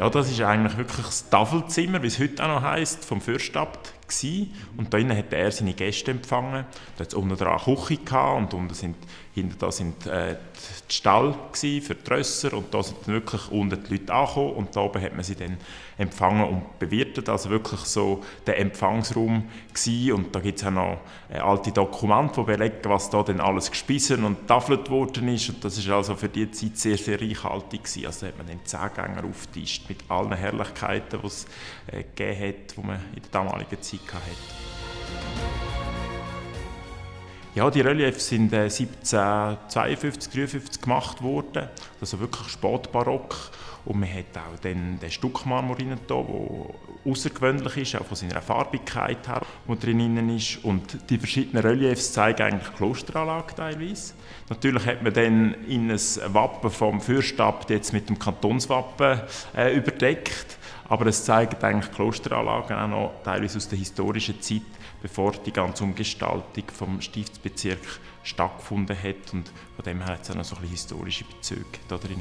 Ja, das war eigentlich wirklich das Tafelzimmer, wie es heute auch noch heisst, vom Fürstabt gewesen. Und da innen hat er seine Gäste empfangen. Da hatte es unten dran eine Küche gehabt und hinter da sind die Stall für die Rösser und da sind dann wirklich unten die Leute angekommen und da oben hat man sie dann empfangen und bewirtet. Also wirklich so der Empfangsraum gewesen. Und da gibt es auch noch alte Dokumente, die belegen, was da dann alles gespeisen und getafelt worden ist. Und das war also für die Zeit sehr, sehr reichhaltig gewesen. Also hat man dann 10 Gänger aufgetischt mit allen Herrlichkeiten, die es gegeben hat, die man in der damaligen Zeit hatte. Ja, die Reliefs sind 1752, 53 gemacht worden, also wirklich spätbarock. Und man hat auch den Stuckmarmor rein, der außergewöhnlich ist, auch von seiner Farbigkeit her, die drin ist. Und die verschiedenen Reliefs zeigen eigentlich die Klosteranlage teilweise. Natürlich hat man dann in ein Wappen vom Fürstabt jetzt mit dem Kantonswappen überdeckt. Aber es zeigt eigentlich Klosteranlagen auch noch teilweise aus der historischen Zeit, bevor die ganze Umgestaltung vom Stiftsbezirk stattgefunden hat. Und von dem her hat es auch noch so ein bisschen historische Bezüge da drin.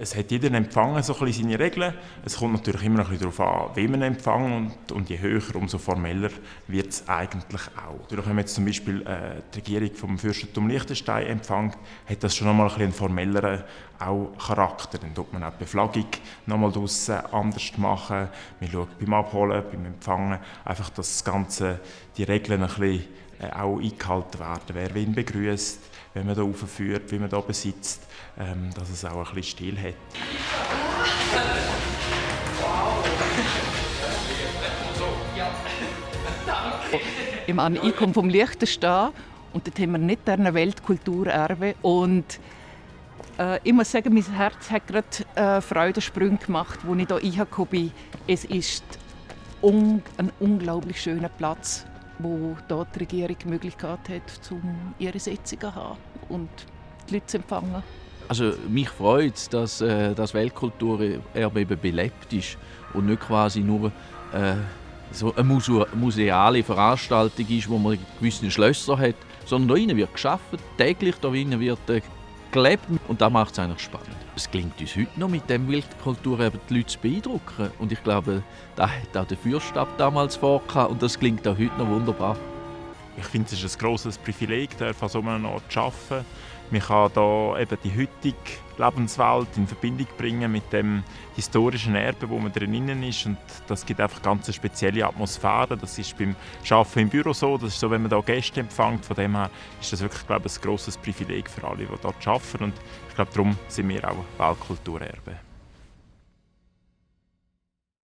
Es hat jeder Empfang so ein bisschen seine Regeln. Es kommt natürlich immer noch ein bisschen darauf an, wie man empfängt und je höher, umso formeller wird es eigentlich auch. Natürlich, wenn man jetzt zum Beispiel die Regierung vom Fürstentum Liechtenstein empfängt, hat das schon noch mal ein bisschen einen formelleren auch Charakter. Dann tut man auch die Beflaggung noch mal draussen anders machen. Man schaut beim Abholen, beim Empfangen, einfach, dass das Ganze, die Regeln ein bisschen auch eingehalten werden. Wer wen begrüßt, wenn man da raufführt, wie man da besitzt, dass es auch ein bisschen Stil hat. Ich komme vom Liechtenstein und dort haben wir nicht ein Weltkulturerbe. Und ich muss sagen, mein Herz hat gerade Freudensprünge gemacht, als ich hier reingekommen bin. Es ist ein unglaublich schöner Platz, wo dort die Regierung die Möglichkeit hat, ihre Sitzungen zu haben und die Leute zu empfangen. Also mich freut es, dass das Weltkulturerbe eben belebt ist und nicht quasi nur so eine museale Veranstaltung ist, wo man gewisse Schlösser hat, sondern da innen wird gearbeitet, täglich da innen wird gelebt und das macht es eigentlich spannend. Es gelingt uns heute noch, mit dem Weltkulturerbe die Leute zu beeindrucken und ich glaube, das hat auch der Fürstabt damals vorgehabt und das gelingt auch heute noch wunderbar. Ich finde, es ist ein grosses Privileg, an so einem Ort zu arbeiten. Man kann hier eben die heutige Lebenswelt in Verbindung bringen mit dem historischen Erbe, wo man drinnen ist. Und das gibt einfach ganz eine spezielle Atmosphäre. Das ist beim Arbeiten im Büro so, das ist so, wenn man hier Gäste empfängt. Von dem her ist das wirklich, glaube ich, ein grosses Privileg für alle, die dort arbeiten. Und ich glaube, darum sind wir auch Weltkulturerbe.